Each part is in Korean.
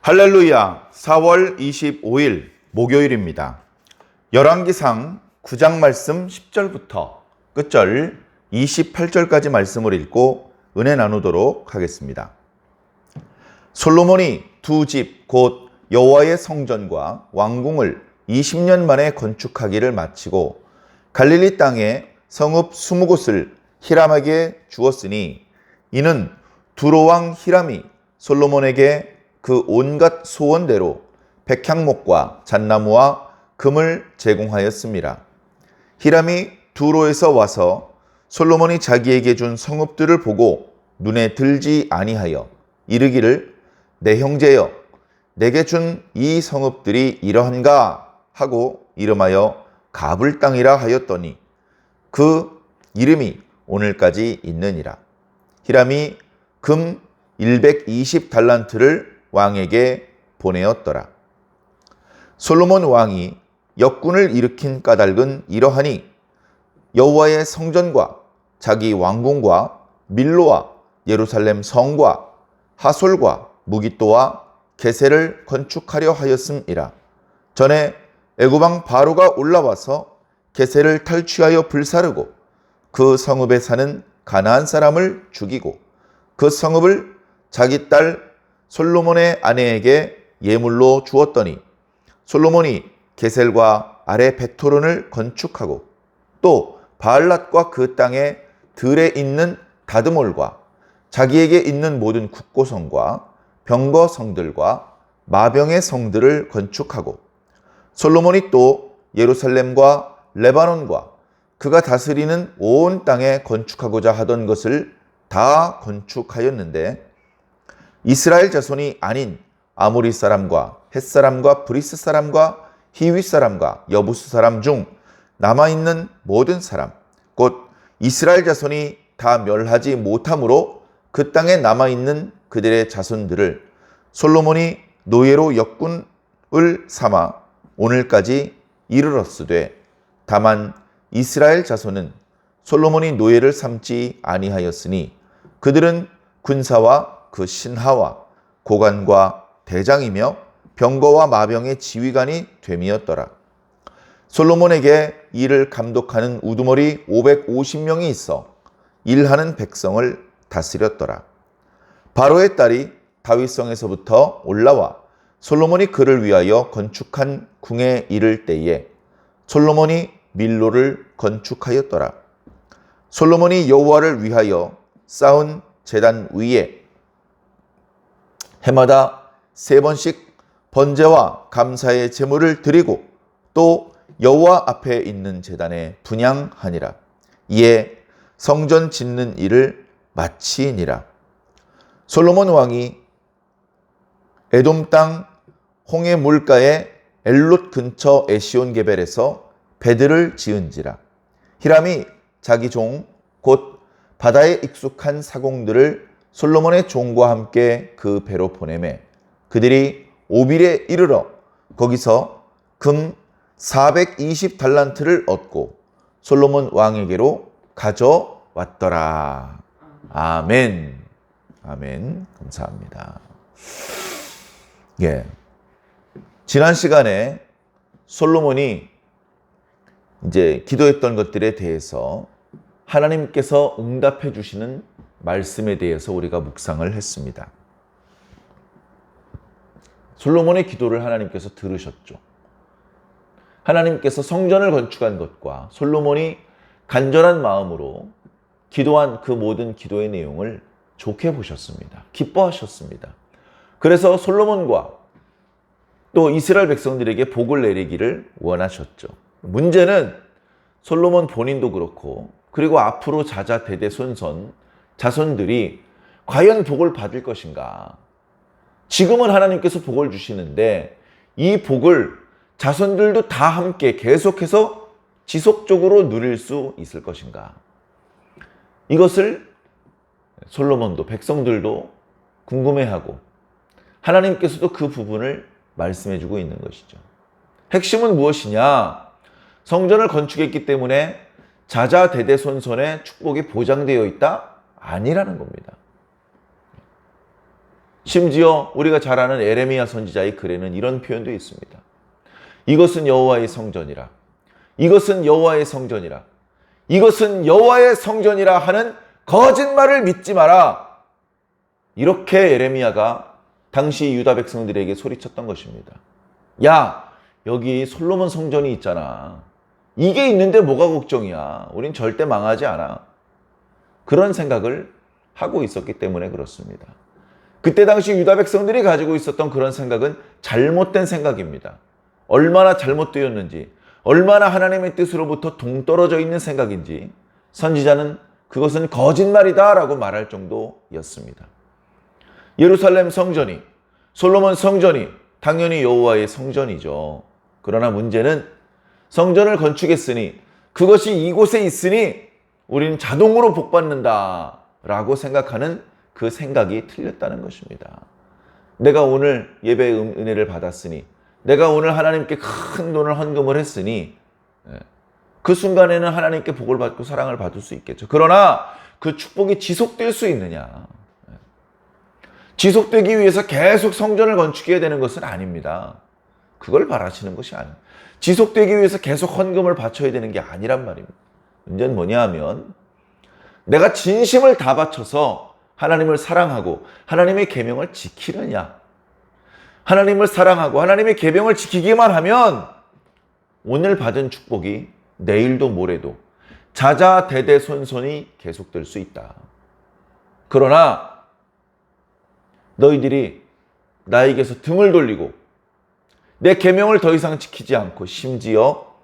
할렐루야. 4월 25일 목요일입니다. 열왕기상 9장 말씀 10절부터 끝절 28절까지 말씀을 읽고 은혜 나누도록 하겠습니다. 솔로몬이 두 집 곧 여호와의 성전과 왕궁을 20년 만에 건축하기를 마치고 갈릴리 땅에 성읍 20곳을 히람에게 주었으니 이는 두로 왕 히람이 솔로몬에게 그 온갖 소원대로 백향목과 잣나무와 금을 제공하였습니다. 히람이 두로에서 와서 솔로몬이 자기에게 준 성읍들을 보고 눈에 들지 아니하여 이르기를 내 형제여 내게 준 이 성읍들이 이러한가 하고 이름하여 가불 땅이라 하였더니 그 이름이 오늘까지 있느니라. 히람이 금 120달란트를 왕에게 보내었더라. 솔로몬 왕이 역군을 일으킨 까닭은 이러하니 여호와의 성전과 자기 왕궁과 밀로와 예루살렘 성과 하솔과 무깃도와 게셀을 건축하려 하였음이라. 전에 애굽왕 바로가 올라와서 게셀을 탈취하여 불사르고 그 성읍에 사는 가나안 사람을 죽이고 그 성읍을 자기 딸 솔로몬의 아내에게 예물로 주었더니 솔로몬이 게셀과 아래 베토론을 건축하고 또 바알랏과 그 땅에 들에 있는 다드몰과 자기에게 있는 모든 국고성과 병거 성들과 마병의 성들을 건축하고 솔로몬이 또 예루살렘과 레바논과 그가 다스리는 온 땅에 건축하고자 하던 것을 다 건축하였는데 이스라엘 자손이 아닌 아모리 사람과 헷 사람과 브리스 사람과 히위 사람과 여부스 사람 중 남아있는 모든 사람 곧 이스라엘 자손이 다 멸하지 못함으로 그 땅에 남아있는 그들의 자손들을 솔로몬이 노예로 역군을 삼아 오늘까지 이르렀으되 다만 이스라엘 자손은 솔로몬이 노예를 삼지 아니하였으니 그들은 군사와 그 신하와 고관과 대장이며 병거와 마병의 지휘관이 됨이었더라. 솔로몬에게 일을 감독하는 우두머리 550명이 있어 일하는 백성을 다스렸더라. 바로의 딸이 다윗성에서부터 올라와 솔로몬이 그를 위하여 건축한 궁에 이를 때에 솔로몬이 밀로를 건축하였더라. 솔로몬이 여호와를 위하여 쌓은 제단 위에 해마다 3번씩 번제와 감사의 제물을 드리고 또 여호와 앞에 있는 제단에 분향하니라. 이에 성전 짓는 일을 마치니라. 솔로몬 왕이 에돔 땅 홍해 물가의 엘롯 근처 에시온 게벨에서 배들을 지은지라. 히람이 자기 종 곧 바다에 익숙한 사공들을 솔로몬의 종과 함께 그 배로 보내매 그들이 오빌에 이르러 거기서 금 420달란트를 얻고 솔로몬 왕에게로 가져왔더라. 아멘. 아멘. 감사합니다. 예. 지난 시간에 솔로몬이 이제 기도했던 것들에 대해서 하나님께서 응답해 주시는 말씀에 대해서 우리가 묵상을 했습니다. 솔로몬의 기도를 하나님께서 들으셨죠. 하나님께서 성전을 건축한 것과 솔로몬이 간절한 마음으로 기도한 그 모든 기도의 내용을 좋게 보셨습니다. 기뻐하셨습니다. 그래서 솔로몬과 또 이스라엘 백성들에게 복을 내리기를 원하셨죠. 문제는 솔로몬 본인도 그렇고 그리고 앞으로 자자 대대손손 자손들이 과연 복을 받을 것인가? 지금은 하나님께서 복을 주시는데 이 복을 자손들도 다 함께 계속해서 지속적으로 누릴 수 있을 것인가? 이것을 솔로몬도 백성들도 궁금해하고 하나님께서도 그 부분을 말씀해주고 있는 것이죠. 핵심은 무엇이냐? 성전을 건축했기 때문에 자자 대대손손의 축복이 보장되어 있다? 아니라는 겁니다. 심지어 우리가 잘 아는 에레미야 선지자의 글에는 이런 표현도 있습니다. 이것은 여호와의 성전이라. 이것은 여호와의 성전이라. 이것은 여호와의 성전이라 하는 거짓말을 믿지 마라. 이렇게 에레미야가 당시 유다 백성들에게 소리쳤던 것입니다. 야, 여기 솔로몬 성전이 있잖아. 이게 있는데 뭐가 걱정이야. 우린 절대 망하지 않아. 그런 생각을 하고 있었기 때문에 그렇습니다. 그때 당시 유다 백성들이 가지고 있었던 그런 생각은 잘못된 생각입니다. 얼마나 잘못되었는지, 얼마나 하나님의 뜻으로부터 동떨어져 있는 생각인지 선지자는 그것은 거짓말이다 라고 말할 정도였습니다. 예루살렘 성전이, 솔로몬 성전이 당연히 여호와의 성전이죠. 그러나 문제는 성전을 건축했으니, 그것이 이곳에 있으니 우리는 자동으로 복받는다 라고 생각하는 그 생각이 틀렸다는 것입니다. 내가 오늘 예배의 은혜를 받았으니, 내가 오늘 하나님께 큰 돈을 헌금을 했으니 그 순간에는 하나님께 복을 받고 사랑을 받을 수 있겠죠. 그러나 그 축복이 지속될 수 있느냐? 지속되기 위해서 계속 성전을 건축해야 되는 것은 아닙니다. 그걸 바라시는 것이 아니에요. 지속되기 위해서 계속 헌금을 바쳐야 되는 게 아니란 말입니다. 문제는 뭐냐 하면 내가 진심을 다 바쳐서 하나님을 사랑하고 하나님의 계명을 지키느냐. 하나님을 사랑하고 하나님의 계명을 지키기만 하면 오늘 받은 축복이 내일도 모레도 자자대대손손이 계속될 수 있다. 그러나 너희들이 나에게서 등을 돌리고 내 계명을 더 이상 지키지 않고 심지어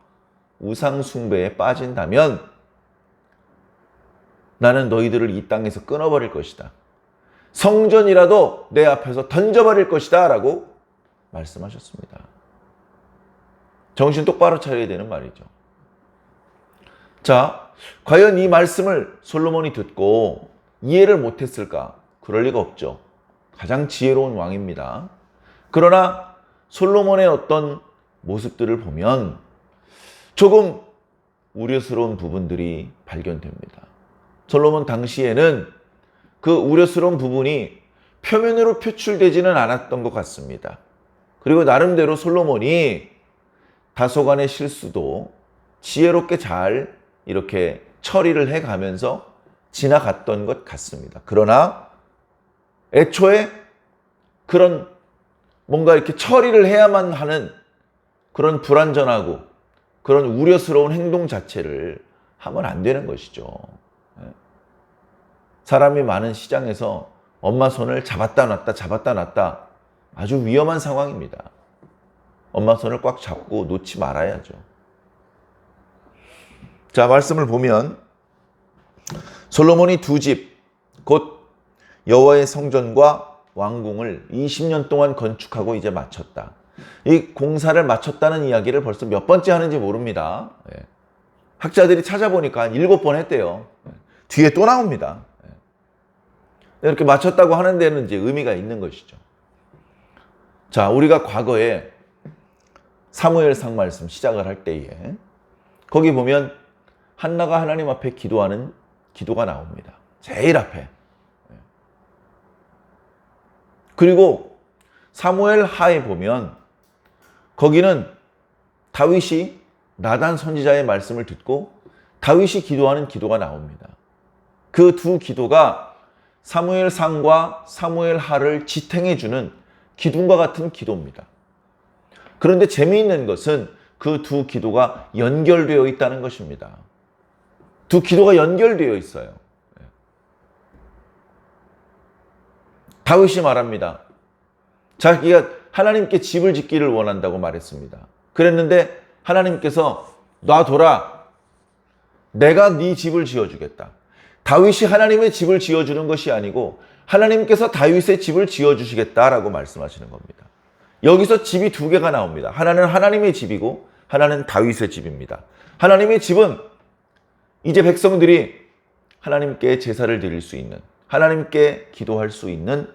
우상 숭배에 빠진다면 나는 너희들을 이 땅에서 끊어버릴 것이다. 성전이라도 내 앞에서 던져버릴 것이다 라고 말씀하셨습니다. 정신 똑바로 차려야 되는 말이죠. 자, 과연 이 말씀을 솔로몬이 듣고 이해를 못했을까? 그럴 리가 없죠. 가장 지혜로운 왕입니다. 그러나 솔로몬의 어떤 모습들을 보면 조금 우려스러운 부분들이 발견됩니다. 솔로몬 당시에는 그 우려스러운 부분이 표면으로 표출되지는 않았던 것 같습니다. 그리고 나름대로 솔로몬이 다소간의 실수도 지혜롭게 잘 이렇게 처리를 해가면서 지나갔던 것 같습니다. 그러나 애초에 그런 뭔가 이렇게 처리를 해야만 하는 그런 불완전하고 그런 우려스러운 행동 자체를 하면 안 되는 것이죠. 사람이 많은 시장에서 엄마 손을 잡았다 놨다 잡았다 놨다 아주 위험한 상황입니다. 엄마 손을 꽉 잡고 놓지 말아야죠. 자, 말씀을 보면 솔로몬이 두 집, 곧 여호와의 성전과 왕궁을 20년 동안 건축하고 이제 마쳤다. 이 공사를 마쳤다는 이야기를 벌써 몇 번째 하는지 모릅니다. 학자들이 찾아보니까 한 7번 했대요. 뒤에 또 나옵니다. 이렇게 마쳤다고 하는 데는 이제 의미가 있는 것이죠. 자, 우리가 과거에 사무엘상 말씀 시작을 할 때에 거기 보면 한나가 하나님 앞에 기도하는 기도가 나옵니다. 제일 앞에. 그리고 사무엘 하에 보면 거기는 다윗이 나단 선지자의 말씀을 듣고 다윗이 기도하는 기도가 나옵니다. 그 두 기도가 사무엘상과 사무엘하를 지탱해주는 기둥과 같은 기도입니다. 그런데 재미있는 것은 그 두 기도가 연결되어 있다는 것입니다. 두 기도가 연결되어 있어요. 다윗이 말합니다. 자기가 하나님께 집을 짓기를 원한다고 말했습니다. 그랬는데 하나님께서 놔둬라. 내가 네 집을 지어주겠다. 다윗이 하나님의 집을 지어주는 것이 아니고 하나님께서 다윗의 집을 지어주시겠다라고 말씀하시는 겁니다. 여기서 집이 두 개가 나옵니다. 하나는 하나님의 집이고 하나는 다윗의 집입니다. 하나님의 집은 이제 백성들이 하나님께 제사를 드릴 수 있는, 하나님께 기도할 수 있는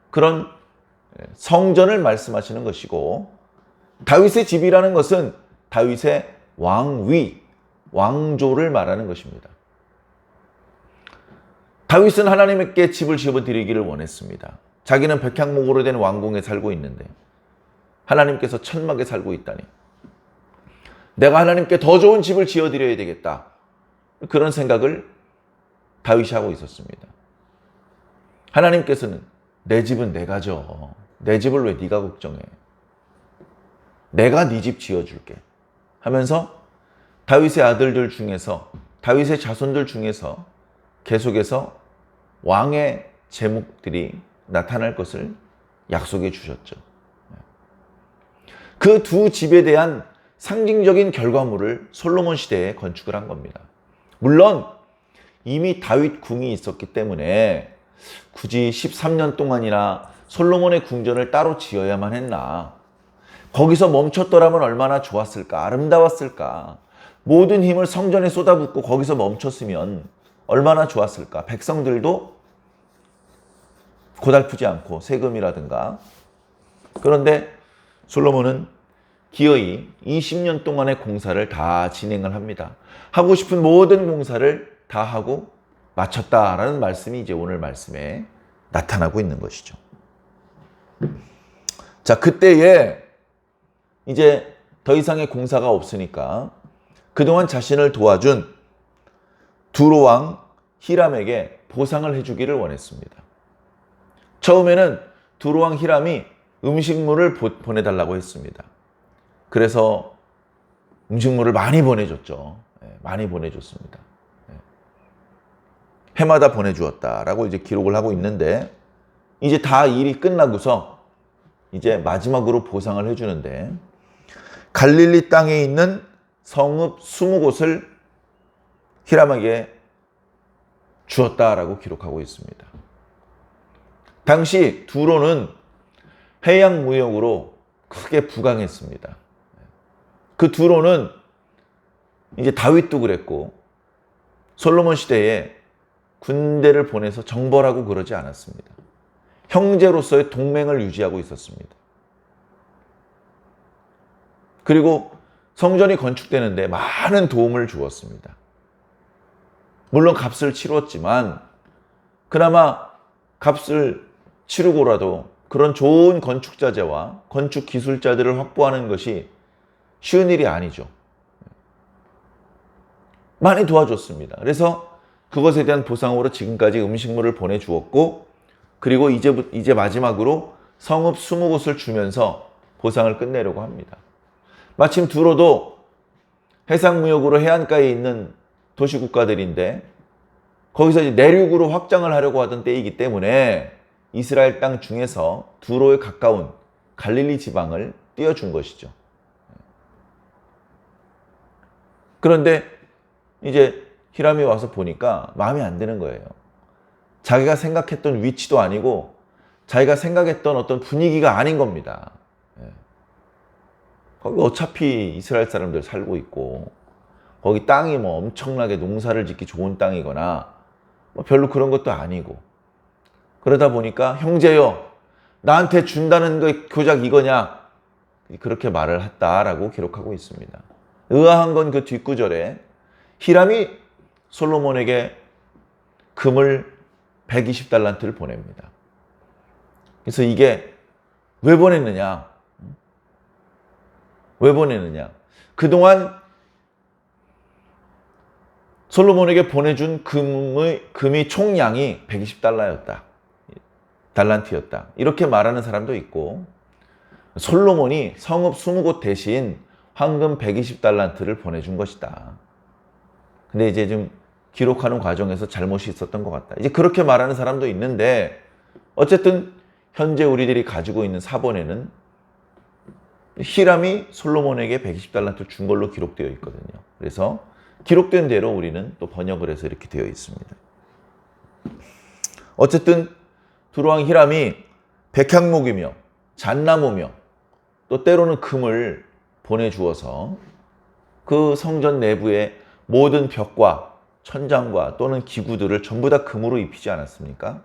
그런 성전을 말씀하시는 것이고, 다윗의 집이라는 것은 다윗의 왕위, 왕조를 말하는 것입니다. 다윗은 하나님께 집을 지어드리기를 원했습니다. 자기는 백향목으로 된 왕궁에 살고 있는데 하나님께서 천막에 살고 있다니. 내가 하나님께 더 좋은 집을 지어드려야 되겠다. 그런 생각을 다윗이 하고 있었습니다. 하나님께서는 내 집은 내가 져. 내 집을 왜 네가 걱정해? 내가 네 집 지어줄게. 하면서 다윗의 아들들 중에서, 다윗의 자손들 중에서 계속해서 왕의 제목들이 나타날 것을 약속해 주셨죠. 그 두 집에 대한 상징적인 결과물을 솔로몬 시대에 건축을 한 겁니다. 물론 이미 다윗 궁이 있었기 때문에 굳이 13년 동안이나 솔로몬의 궁전을 따로 지어야만 했나. 거기서 멈췄더라면 얼마나 좋았을까, 아름다웠을까. 모든 힘을 성전에 쏟아붓고 거기서 멈췄으면 얼마나 좋았을까. 백성들도 고달프지 않고 세금이라든가. 그런데 솔로몬은 기어이 20년 동안의 공사를 다 진행을 합니다. 하고 싶은 모든 공사를 다 하고 마쳤다라는 말씀이 이제 오늘 말씀에 나타나고 있는 것이죠. 자, 그때에 이제 더 이상의 공사가 없으니까 그동안 자신을 도와준 두로 왕 히람에게 보상을 해주기를 원했습니다. 처음에는 두로 왕 히람이 음식물을 보내달라고 했습니다. 그래서 음식물을 많이 보내줬죠. 많이 보내줬습니다. 해마다 보내주었다라고 이제 기록을 하고 있는데, 이제 다 일이 끝나고서 이제 마지막으로 보상을 해주는데, 갈릴리 땅에 있는 성읍 20곳을 히람에게 주었다라고 기록하고 있습니다. 당시 두로는 해양 무역으로 크게 부강했습니다. 그 두로는 이제 다윗도 그랬고 솔로몬 시대에 군대를 보내서 정벌하고 그러지 않았습니다. 형제로서의 동맹을 유지하고 있었습니다. 그리고 성전이 건축되는데 많은 도움을 주었습니다. 물론 값을 치렀지만 그나마 값을 치르고라도 그런 좋은 건축자재와 건축 기술자들을 확보하는 것이 쉬운 일이 아니죠. 많이 도와줬습니다. 그래서 그것에 대한 보상으로 지금까지 음식물을 보내주었고, 그리고 이제 마지막으로 성읍 20곳을 주면서 보상을 끝내려고 합니다. 마침 두로도 해상무역으로 해안가에 있는 도시국가들인데 거기서 이제 내륙으로 확장을 하려고 하던 때이기 때문에 이스라엘 땅 중에서 두로에 가까운 갈릴리 지방을 띄워준 것이죠. 그런데 이제 히람이 와서 보니까 마음에 안 드는 거예요. 자기가 생각했던 위치도 아니고 자기가 생각했던 어떤 분위기가 아닌 겁니다. 거기 어차피 이스라엘 사람들 살고 있고 거기 땅이 뭐 엄청나게 농사를 짓기 좋은 땅이거나 뭐 별로 그런 것도 아니고, 그러다 보니까 형제여 나한테 준다는 거 고작 이거냐, 그렇게 말을 했다라고 기록하고 있습니다. 의아한 건 그 뒷구절에 히람이 솔로몬에게 금을 120달란트를 보냅니다. 그래서 이게 왜 보냈느냐? 왜 보내느냐? 그동안 솔로몬에게 보내준 금이 총량이 120달러였다. 달란트였다. 이렇게 말하는 사람도 있고, 솔로몬이 성읍 20곳 대신 황금 120달란트를 보내준 것이다. 근데 이제 좀 기록하는 과정에서 잘못이 있었던 것 같다. 이제 그렇게 말하는 사람도 있는데, 어쨌든 현재 우리들이 가지고 있는 사본에는 히람이 솔로몬에게 120달란트를 준 걸로 기록되어 있거든요. 그래서 기록된 대로 우리는 또 번역을 해서 이렇게 되어 있습니다. 어쨌든 두로왕 히람이 백향목이며 잣나무며 또 때로는 금을 보내주어서 그 성전 내부의 모든 벽과 천장과 또는 기구들을 전부 다 금으로 입히지 않았습니까?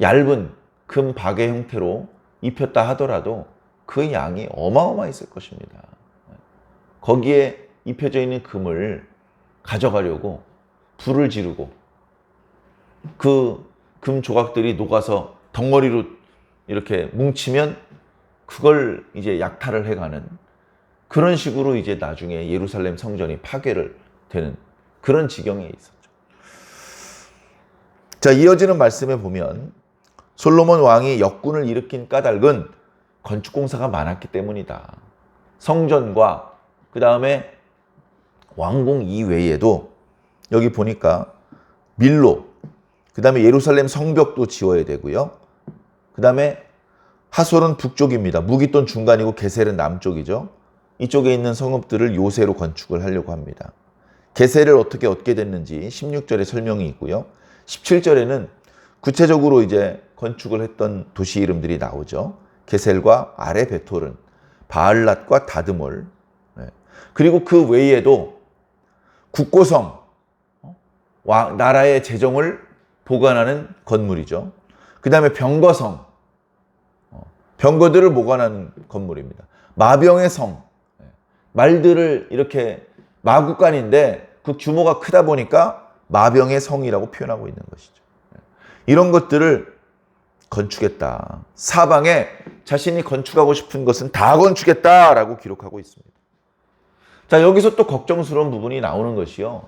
얇은 금 바개 형태로 입혔다 하더라도 그 양이 어마어마했을 것입니다. 거기에 입혀져 있는 금을 가져가려고 불을 지르고 그 금 조각들이 녹아서 덩어리로 이렇게 뭉치면 그걸 이제 약탈을 해가는 그런 식으로 이제 나중에 예루살렘 성전이 파괴를 되는 그런 지경에 있었죠. 자, 이어지는 말씀에 보면 솔로몬 왕이 역군을 일으킨 까닭은 건축 공사가 많았기 때문이다. 성전과 그 다음에 왕궁 이외에도 여기 보니까 밀로, 그 다음에 예루살렘 성벽도 지어야 되고요. 그 다음에 하솔은 북쪽입니다. 무깃돈 중간이고 게셀은 남쪽이죠. 이쪽에 있는 성읍들을 요새로 건축을 하려고 합니다. 게셀을 어떻게 얻게 됐는지 16절에 설명이 있고요. 17절에는 구체적으로 이제 건축을 했던 도시 이름들이 나오죠. 게셀과 아레 베토른, 바알랏과 다드몰, 그리고 그 외에도 국고성, 나라의 재정을 보관하는 건물이죠. 그 다음에 병거성, 병거들을 보관하는 건물입니다. 마병의 성, 말들을 이렇게 마구간인데 그 규모가 크다 보니까 마병의 성이라고 표현하고 있는 것이죠. 이런 것들을 건축했다. 사방에 자신이 건축하고 싶은 것은 다 건축했다라고 기록하고 있습니다. 자, 여기서 또 걱정스러운 부분이 나오는 것이요.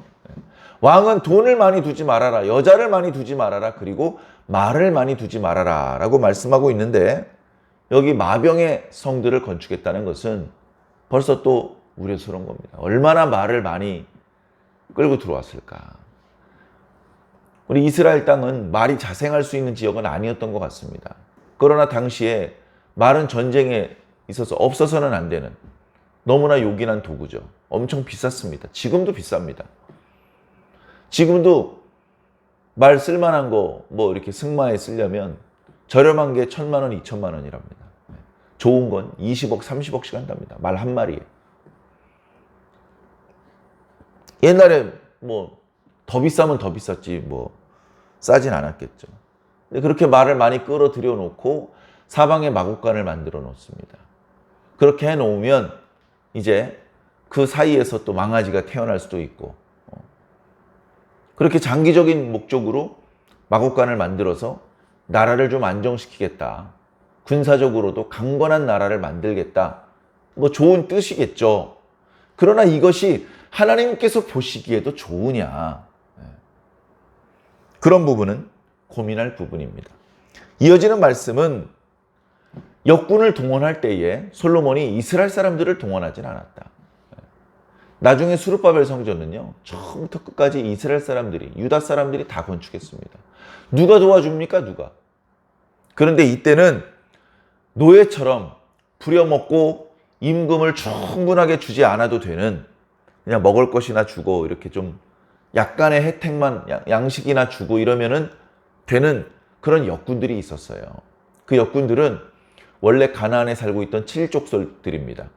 왕은 돈을 많이 두지 말아라, 여자를 많이 두지 말아라, 그리고 말을 많이 두지 말아라 라고 말씀하고 있는데 여기 마병의 성들을 건축했다는 것은 벌써 또 우려스러운 겁니다. 얼마나 말을 많이 끌고 들어왔을까. 우리 이스라엘 땅은 말이 자생할 수 있는 지역은 아니었던 것 같습니다. 그러나 당시에 말은 전쟁에 있어서 없어서는 안 되는 너무나 요긴한 도구죠. 엄청 비쌌습니다. 지금도 비쌉니다. 지금도 말 쓸만한 거 뭐 이렇게 승마에 쓰려면 저렴한 게 1,000만 원, 2,000만 원이랍니다. 좋은 건 20억, 30억씩 한답니다. 말 한 마리에. 옛날에 뭐 더 비싸면 더 비쌌지 뭐 싸진 않았겠죠. 근데 그렇게 말을 많이 끌어들여 놓고 사방에 마곡간을 만들어 놓습니다. 그렇게 해 놓으면 이제 그 사이에서 또 망아지가 태어날 수도 있고, 그렇게 장기적인 목적으로 마곡간을 만들어서 나라를 좀 안정시키겠다. 군사적으로도 강건한 나라를 만들겠다. 뭐 좋은 뜻이겠죠. 그러나 이것이 하나님께서 보시기에도 좋으냐. 그런 부분은 고민할 부분입니다. 이어지는 말씀은 역군을 동원할 때에 솔로몬이 이스라엘 사람들을 동원하진 않았다. 나중에 수르바벨 성전은요, 처음부터 끝까지 이스라엘 사람들이, 유다 사람들이 다 건축했습니다. 누가 도와줍니까? 누가? 그런데 이때는 노예처럼 부려먹고 임금을 충분하게 주지 않아도 되는, 그냥 먹을 것이나 주고 이렇게 좀 약간의 혜택만, 양식이나 주고 이러면은 되는 그런 역군들이 있었어요. 그 역군들은 원래 가나안에 살고 있던 7족속들입니다.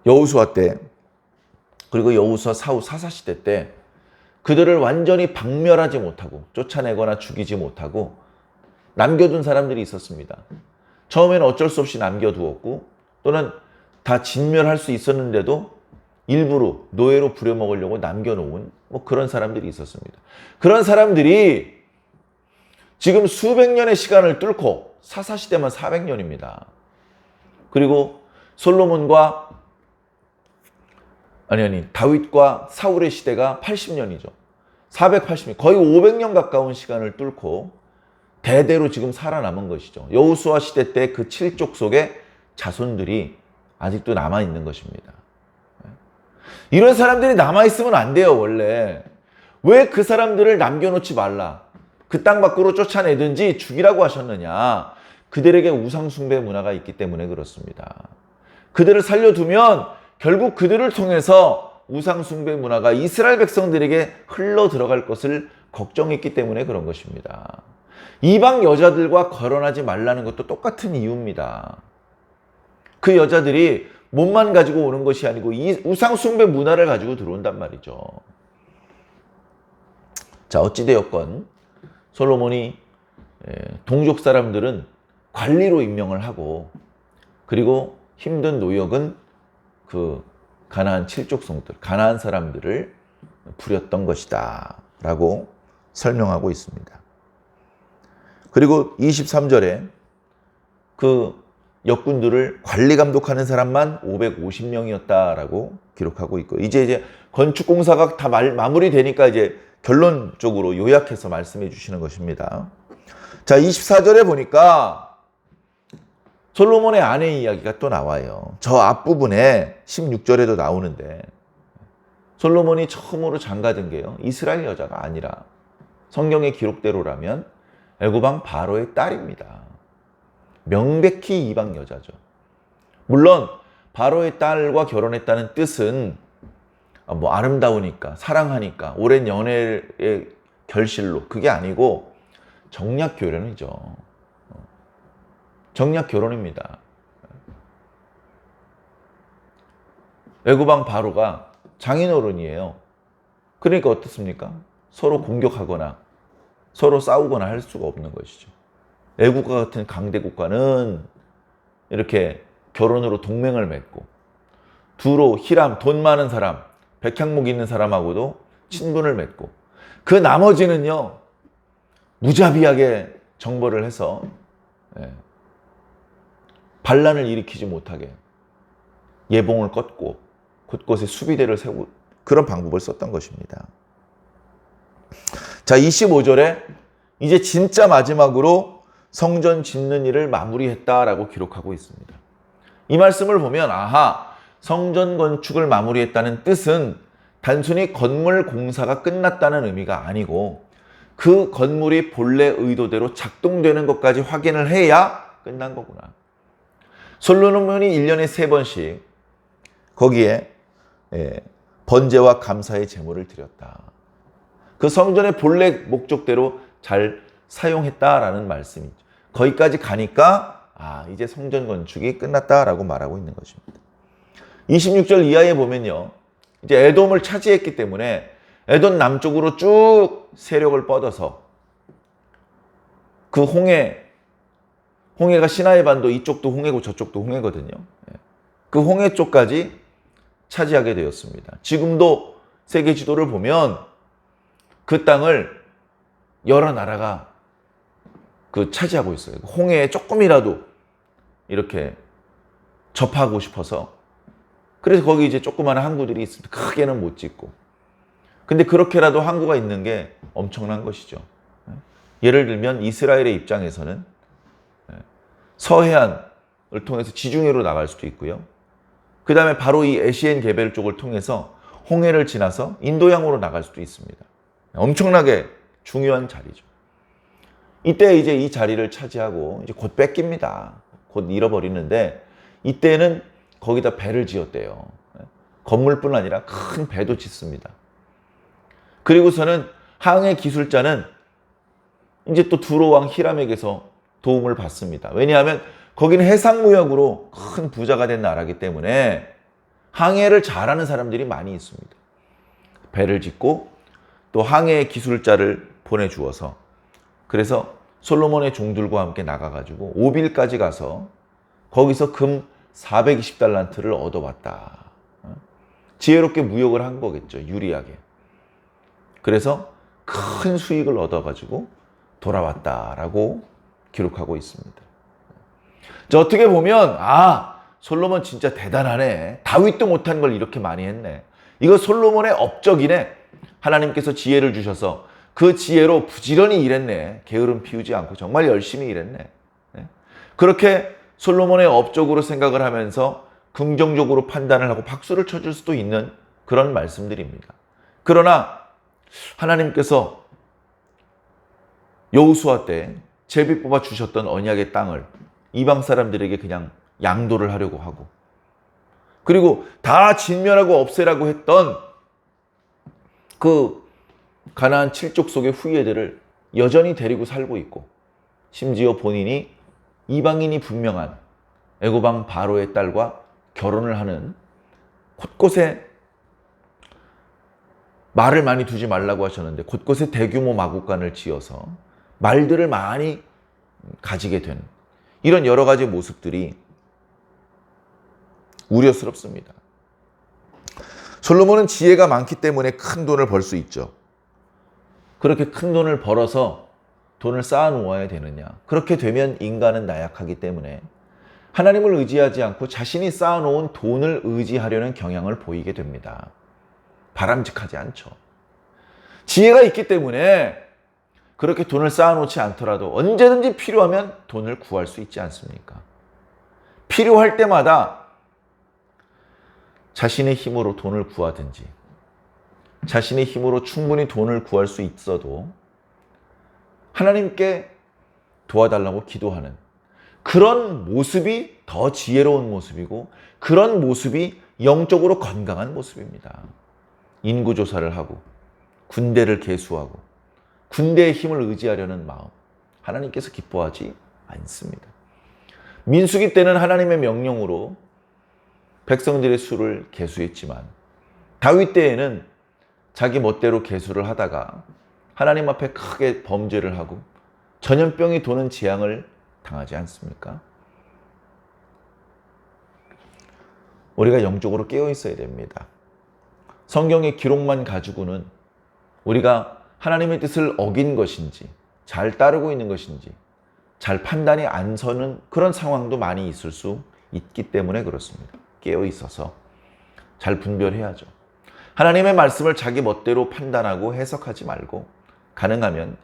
여호수아 때, 그리고 여호수아 사후 사사시대 때 그들을 완전히 박멸하지 못하고 쫓아내거나 죽이지 못하고 남겨둔 사람들이 있었습니다. 처음에는 어쩔 수 없이 남겨두었고 또는 다 진멸할 수 있었는데도 일부러 노예로 부려먹으려고 남겨놓은 뭐 그런 사람들이 있었습니다. 그런 사람들이 지금 수백 년의 시간을 뚫고 사사시대만 400년입니다. 그리고 솔로몬과 다윗과 사울의 시대가 80년이죠. 480년, 거의 500년 가까운 시간을 뚫고 대대로 지금 살아남은 것이죠. 여호수아 시대 때 그 7족속의 자손들이 아직도 남아있는 것입니다. 이런 사람들이 남아있으면 안 돼요, 원래. 왜 그 사람들을 남겨놓지 말라. 그 땅 밖으로 쫓아내든지 죽이라고 하셨느냐. 그들에게 우상숭배 문화가 있기 때문에 그렇습니다. 그들을 살려두면 결국 그들을 통해서 우상숭배 문화가 이스라엘 백성들에게 흘러 들어갈 것을 걱정했기 때문에 그런 것입니다. 이방 여자들과 거론하지 말라는 것도 똑같은 이유입니다. 그 여자들이 몸만 가지고 오는 것이 아니고 이 우상숭배 문화를 가지고 들어온단 말이죠. 자, 어찌되었건 솔로몬이 동족 사람들은 관리로 임명을 하고, 그리고 힘든 노역은 그 가나안 7족속들, 가나안 사람들을 부렸던 것이다 라고 설명하고 있습니다. 그리고 23절에 그 역군들을 관리 감독하는 사람만 550명이었다라고 기록하고 있고, 이제 건축 공사가 다 마무리되니까 이제 결론적으로 요약해서 말씀해 주시는 것입니다. 자, 24절에 보니까 솔로몬의 아내 이야기가 또 나와요. 저 앞부분에 16절에도 나오는데, 솔로몬이 처음으로 장가든 게요, 이스라엘 여자가 아니라 성경의 기록대로라면 애굽 왕 바로의 딸입니다. 명백히 이방 여자죠. 물론 바로의 딸과 결혼했다는 뜻은 뭐 아름다우니까, 사랑하니까, 오랜 연애의 결실로, 그게 아니고 정략 결혼이죠. 정략 결혼입니다. 애굽 왕 바로가 장인어른이에요. 그러니까 어떻습니까? 서로 공격하거나 서로 싸우거나 할 수가 없는 것이죠. 애국과 같은 강대 국가는 이렇게 결혼으로 동맹을 맺고, 두로, 히람, 돈 많은 사람, 백향목 있는 사람하고도 친분을 맺고, 그 나머지는요 무자비하게 정벌을 해서 반란을 일으키지 못하게 예봉을 꺾고 곳곳에 수비대를 세우고, 그런 방법을 썼던 것입니다. 자, 25절에 이제 진짜 마지막으로 성전 짓는 일을 마무리했다라고 기록하고 있습니다. 이 말씀을 보면, 아하, 성전 건축을 마무리했다는 뜻은 단순히 건물 공사가 끝났다는 의미가 아니고, 그 건물이 본래 의도대로 작동되는 것까지 확인을 해야 끝난 거구나. 솔로몬이 1년에 3번씩 거기에 번제와 감사의 제물을 드렸다. 그 성전의 본래 목적대로 잘 사용했다라는 말씀이죠. 거기까지 가니까 이제 성전 건축이 끝났다라고 말하고 있는 것입니다. 26절 이하에 보면요, 이제 에돔을 차지했기 때문에 에돔 남쪽으로 쭉 세력을 뻗어서 그 홍해가 시나이 반도, 이쪽도 홍해고 저쪽도 홍해거든요. 그 홍해 쪽까지 차지하게 되었습니다. 지금도 세계 지도를 보면 그 땅을 여러 나라가 차지하고 있어요. 홍해에 조금이라도 이렇게 접하고 싶어서. 그래서 거기 이제 조그마한 항구들이 있습니다. 크게는 못 짓고. 근데 그렇게라도 항구가 있는 게 엄청난 것이죠. 예를 들면 이스라엘의 입장에서는 서해안을 통해서 지중해로 나갈 수도 있고요. 그 다음에 바로 이 에시엔 게벨 쪽을 통해서 홍해를 지나서 인도양으로 나갈 수도 있습니다. 엄청나게 중요한 자리죠. 이때 이제 이 자리를 차지하고 이제 곧 뺏깁니다. 곧 잃어버리는데, 이때는 거기다 배를 지었대요. 건물뿐 아니라 큰 배도 짓습니다. 그리고서는 항해 기술자는 이제 또 두로 왕 히람에게서 도움을 받습니다. 왜냐하면 거기는 해상무역으로 큰 부자가 된 나라이기 때문에 항해를 잘하는 사람들이 많이 있습니다. 배를 짓고 또 항해 기술자를 보내주어서, 그래서 솔로몬의 종들과 함께 나가가지고 오빌까지 가서 거기서 금 420달란트를 얻어왔다. 지혜롭게 무역을 한 거겠죠, 유리하게. 그래서 큰 수익을 얻어가지고 돌아왔다라고 기록하고 있습니다. 자, 어떻게 보면 솔로몬 진짜 대단하네. 다윗도 못한 걸 이렇게 많이 했네. 이거 솔로몬의 업적이네. 하나님께서 지혜를 주셔서 그 지혜로 부지런히 일했네. 게으름 피우지 않고 정말 열심히 일했네. 그렇게 솔로몬의 업적으로 생각을 하면서 긍정적으로 판단을 하고 박수를 쳐줄 수도 있는 그런 말씀들입니다. 그러나 하나님께서 여호수아 때 제비 뽑아 주셨던 언약의 땅을 이방 사람들에게 그냥 양도를 하려고 하고, 그리고 다 진멸하고 없애라고 했던 그 가나안 7족 속의 후예들을 여전히 데리고 살고 있고, 심지어 본인이 이방인이 분명한 애굽 왕 바로의 딸과 결혼을 하는, 곳곳에 말을 많이 두지 말라고 하셨는데 곳곳에 대규모 마국간을 지어서 말들을 많이 가지게 된 이런 여러 가지 모습들이 우려스럽습니다. 솔로몬은 지혜가 많기 때문에 큰 돈을 벌 수 있죠. 그렇게 큰 돈을 벌어서 돈을 쌓아 놓아야 되느냐? 그렇게 되면 인간은 나약하기 때문에 하나님을 의지하지 않고 자신이 쌓아 놓은 돈을 의지하려는 경향을 보이게 됩니다. 바람직하지 않죠. 지혜가 있기 때문에 그렇게 돈을 쌓아 놓지 않더라도 언제든지 필요하면 돈을 구할 수 있지 않습니까? 필요할 때마다 자신의 힘으로 돈을 구하든지 자신의 힘으로 충분히 돈을 구할 수 있어도 하나님께 도와달라고 기도하는 그런 모습이 더 지혜로운 모습이고 그런 모습이 영적으로 건강한 모습입니다. 인구조사를 하고 군대를 계수하고 군대의 힘을 의지하려는 마음, 하나님께서 기뻐하지 않습니다. 민수기 때는 하나님의 명령으로 백성들의 수를 계수했지만 다윗 때에는 자기 멋대로 계수를 하다가 하나님 앞에 크게 범죄를 하고 전염병이 도는 재앙을 당하지 않습니까? 우리가 영적으로 깨어 있어야 됩니다. 성경의 기록만 가지고는 우리가 하나님의 뜻을 어긴 것인지 잘 따르고 있는 것인지 잘 판단이 안 서는 그런 상황도 많이 있을 수 있기 때문에 그렇습니다. 깨어 있어서 잘 분별해야죠. 하나님의 말씀을 자기 멋대로 판단하고 해석하지 말고 가능하면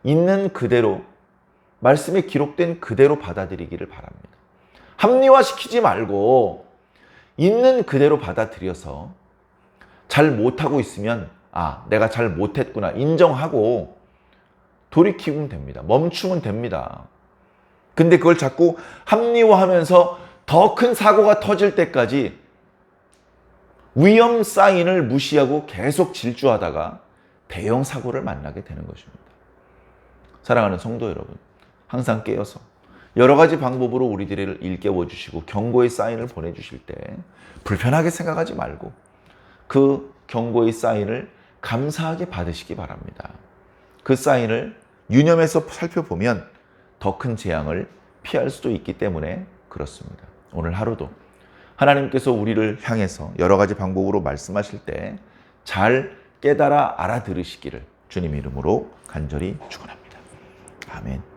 있는 그대로 말씀에 기록된 그대로 받아들이기를 바랍니다. 합리화시키지 말고 있는 그대로 받아들여서 잘 못하고 있으면 내가 잘 못했구나 인정하고 돌이키면 됩니다. 멈추면 됩니다. 근데 그걸 자꾸 합리화하면서 더 큰 사고가 터질 때까지 위험 사인을 무시하고 계속 질주하다가 대형 사고를 만나게 되는 것입니다. 사랑하는 성도 여러분, 항상 깨어서 여러 가지 방법으로 우리들을 일깨워 주시고 경고의 사인을 보내주실 때 불편하게 생각하지 말고 그 경고의 사인을 감사하게 받으시기 바랍니다. 그 사인을 유념해서 살펴보면 더 큰 재앙을 피할 수도 있기 때문에 그렇습니다. 오늘 하루도 하나님께서 우리를 향해서 여러 가지 방법으로 말씀하실 때 잘 깨달아 알아들으시기를 주님 이름으로 간절히 축원합니다. 아멘.